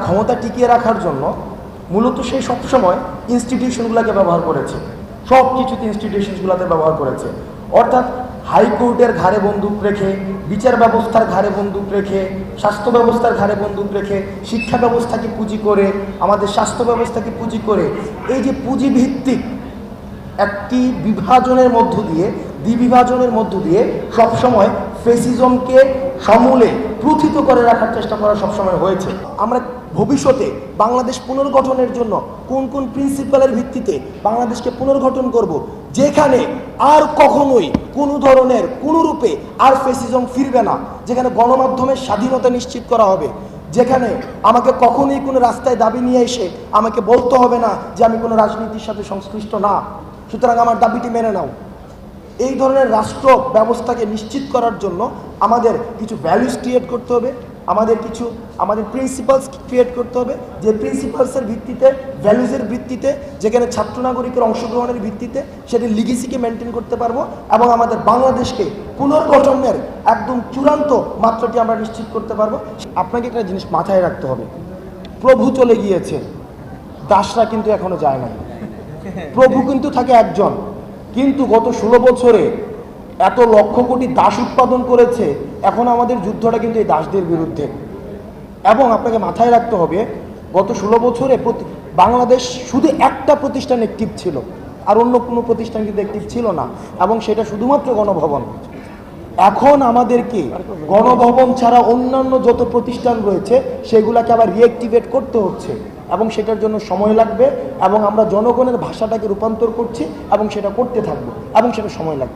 ক্ষমতা টিকিয়ে রাখার জন্য মূলত সেই সবসময় ইনস্টিটিউশনগুলোকে ব্যবহার করেছে, সব কিছুতে ইনস্টিটিউশনগুলোতে ব্যবহার করেছে। অর্থাৎ হাইকোর্টের ঘাড়ে বন্দুক রেখে, বিচার ব্যবস্থার ঘাড়ে বন্দুক রেখে, স্বাস্থ্য ব্যবস্থার ঘাড়ে বন্দুক রেখে, শিক্ষা ব্যবস্থাকে পুঁজি করে, আমাদের স্বাস্থ্য ব্যবস্থাকে পুঁজি করে, এই যে পুঁজিভিত্তিক একটি বিভাজনের মধ্য দিয়ে, দ্বিবিভাজনের মধ্য দিয়ে সবসময় ফেসিজমকে সমূলে প্রথিত করে রাখার চেষ্টা করা সবসময় হয়েছে। আমরা ভবিষ্যতে বাংলাদেশ পুনর্গঠনের জন্য কোন কোন প্রিন্সিপালের ভিত্তিতে বাংলাদেশকে পুনর্গঠন করব, যেখানে আর কখনোই কোনো ধরনের কোনো রূপে আর ফেসিজম ফিরবে না, যেখানে গণমাধ্যমের স্বাধীনতা নিশ্চিত করা হবে, যেখানে আমাকে কখনোই কোনো রাস্তায় দাবি নিয়ে এসে আমাকে বলতে হবে না যে আমি কোনো রাজনীতির সাথে সংশ্লিষ্ট না, সুতরাং আমার দাবিটি মেনে নাও। এই ধরনের রাষ্ট্র ব্যবস্থাকে নিশ্চিত করার জন্য আমাদের কিছু ভ্যালুস ক্রিয়েট করতে হবে, আমাদের প্রিন্সিপালস ক্রিয়েট করতে হবে, যে প্রিন্সিপালসের ভিত্তিতে, ভ্যালুসের ভিত্তিতে, যেখানে ছাত্র নাগরিকের অংশগ্রহণের ভিত্তিতে সেটি লিগেসিকে মেনটেন করতে পারবো এবং আমাদের বাংলাদেশকে পুনর্গঠনের একদম চূড়ান্ত মাত্রাটি আমরা নিশ্চিত করতে পারবো। আপনাকে একটা জিনিস মাথায় রাখতে হবে, প্রভু চলে গিয়েছে, দাসরা কিন্তু এখনো যায় নাই। প্রভু কিন্তু থাকে একজন, কিন্তু গত 16 বছরে এত লক্ষ কোটি দাস উৎপাদন করেছে। এখন আমাদের যুদ্ধটা কিন্তু এই দাসদের বিরুদ্ধে। এবং আপনাকে মাথায় রাখতে হবে, গত 16 বছরে বাংলাদেশ শুধু একটা প্রতিষ্ঠান অ্যাক্টিভ ছিল, আর অন্য কোনো প্রতিষ্ঠান কিন্তু অ্যাক্টিভ ছিল না, এবং সেটা শুধুমাত্র গণভবন। এখন আমাদেরকে গণভবন ছাড়া অন্যান্য যত প্রতিষ্ঠান রয়েছে সেগুলোকে আবার রিঅ্যাক্টিভেট করতে হচ্ছে, এবং সেটার জন্য সময় লাগবে, এবং আমরা জনগণের ভাষাটাকে রূপান্তর করছি এবং সেটা করতে থাকবো, এবং সেটা সময় লাগবে।